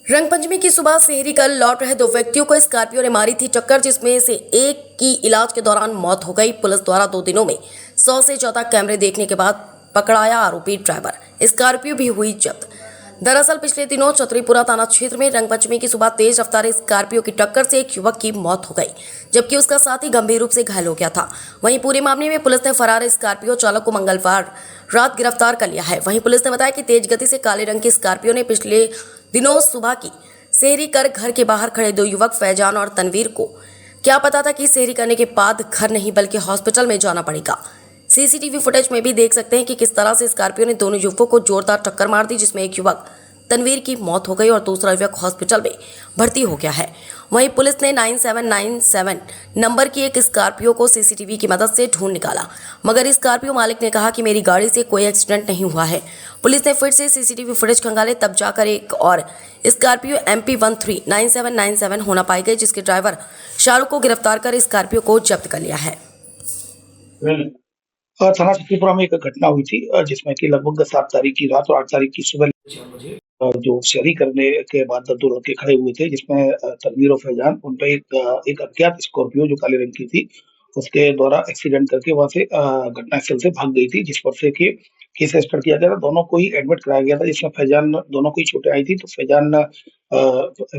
रंगपंचमी की सुबह सेहरी कर लौट रहे दो व्यक्तियों को स्कॉर्पियो ने मारी थी टक्कर, जिसमें से एक की इलाज के दौरान मौत हो गई। पुलिस द्वारा 2 दिनों में 100 से ज्यादा कैमरे देखने के बाद पकड़ाया आरोपी ड्राइवर। स्कॉर्पियो भी हुई जब्त। दरअसल पिछले दिनों चतरीपुरा थाना क्षेत्र में रंगपंचमी की सुबह तेज रफ्तार स्कॉर्पियो की टक्कर से एक युवक की मौत हो गई, जबकि उसका साथी गंभीर रूप से घायल हो गया था। वहीं पूरे मामले में पुलिस ने फरार स्कॉर्पियो चालक को मंगलवार रात गिरफ्तार कर लिया है। वहीं पुलिस ने बताया कि तेज गति से काले रंग की स्कॉर्पियो ने पिछले दिनों सुबह की सेहरी कर घर के बाहर खड़े दो युवक फैजान और तनवीर को क्या पता था कि सेहरी करने के बाद घर नहीं बल्कि हॉस्पिटल में जाना पड़ेगा। सीसीटीवी फुटेज में भी देख सकते हैं कि किस तरह से स्कॉर्पियो ने दोनों युवकों को जोरदार टक्कर मार दी, जिसमें एक युवक तनवीर की मौत हो गई और दूसरा युवक हॉस्पिटल में भर्ती हो गया है। वहीं पुलिस ने 9797 नंबर की एक स्कॉर्पियो को सीसीटीवी की मदद से ढूंढ निकाला, मगर स्कॉर्पियो मालिक ने कहा कि मेरी गाड़ी से कोई एक्सीडेंट नहीं हुआ है। पुलिस ने फिर से सीसीटीवी फुटेज खंगाले, तब जाकर एक और स्कॉर्पियो MP139797 होना पाई गई, जिसके ड्राइवर शाहरुख को गिरफ्तार कर स्कॉर्पियो को जब्त कर लिया है। थाना चतरीपुरा में एक घटना हुई थी जिसमें कि लगभग 7 तारीख की रात और 8 तारीख की सुबह जो शेयरिंग करने के बाद 2 लड़के खड़े हुए थे, जिसमें तनवीर और फैजान, उन पे एक अज्ञात स्कॉर्पियो जो काले रंग की थी, उसके द्वारा एक्सीडेंट करके वहां से घटनास्थल से भाग गई थी, जिस पर से कि केस रजिस्टर किया गया था। दोनों को ही एडमिट कराया गया था, जिसमें फैजान दोनों को ही चोटें आई थी। तो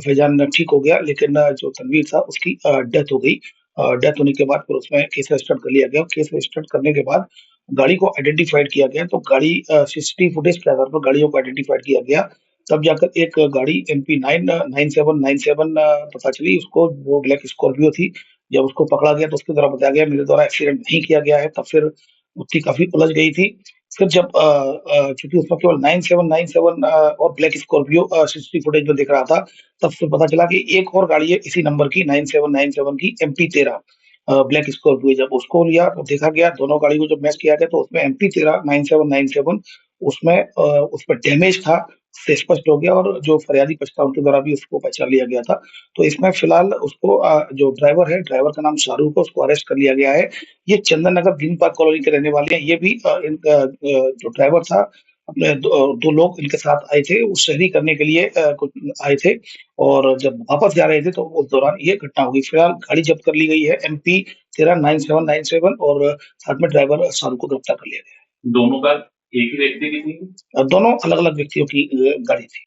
फैजान ठीक हो गया, लेकिन जो तनवीर था उसकी डेथ हो गई। डेथ होने के बाद फिर उसमें केस रजिस्टर कर लिया गया। केस रजिस्टर करने के बाद गाड़ी को आइडेंटिफाइड किया गया, तो गाड़ी सीसीटीवी फुटेज के आधार पर गाड़ियों को आइडेंटिफाइड किया गया। तब जाकर एक गाड़ी MP9797 पता चली उसको, वो ब्लैक स्कॉर्पियो थी। जब उसको पकड़ा गया तो उसके द्वारा बताया गया मेरे द्वारा एक्सीडेंट नहीं किया गया है। तब फिर उसकी काफ़ी उलझ गई थी। फिर जब चूँकि उसमें केवल 9797 और ब्लैक स्कॉर्पियो सीसीटीवी फुटेज में दिख रहा था, तब फिर पता चला कि एक और गाड़ी है इसी नंबर की 9797 की MP13 ब्लैक स्कॉर्पियो। जब उसको लिया तो देखा गया, दोनों गाड़ी को जब मैच किया गया तो उसमें MP13 9797 उसमें उसमें डैमेज था, से स्पष्ट हो गया, और जो फरियादी पक्ष था उनके द्वारा भी उसको पहचान लिया गया था। तो इसमें फिलहाल उसको जो ड्राइवर है, ड्राइवर का नाम शाहरुख है, उसको अरेस्ट कर लिया गया है। ये Chandan Nagar green park colony के रहने वाले हैं। ये भी इनका जो ड्राइवर था, अपने 2 लोग इनके साथ आए थे, वो शहरी करने के लिए कुछ आए थे, और जब वापस जा रहे थे तो उस दौरान ये घटना हो गई। फिलहाल गाड़ी जब्त कर ली गई है MP13 9797, और साथ में ड्राइवर शाहरुख को गिरफ्तार कर लिया गया है। दोनों का एक ही व्यक्ति की थी? दोनों अलग-अलग व्यक्तियों की गाड़ी थी।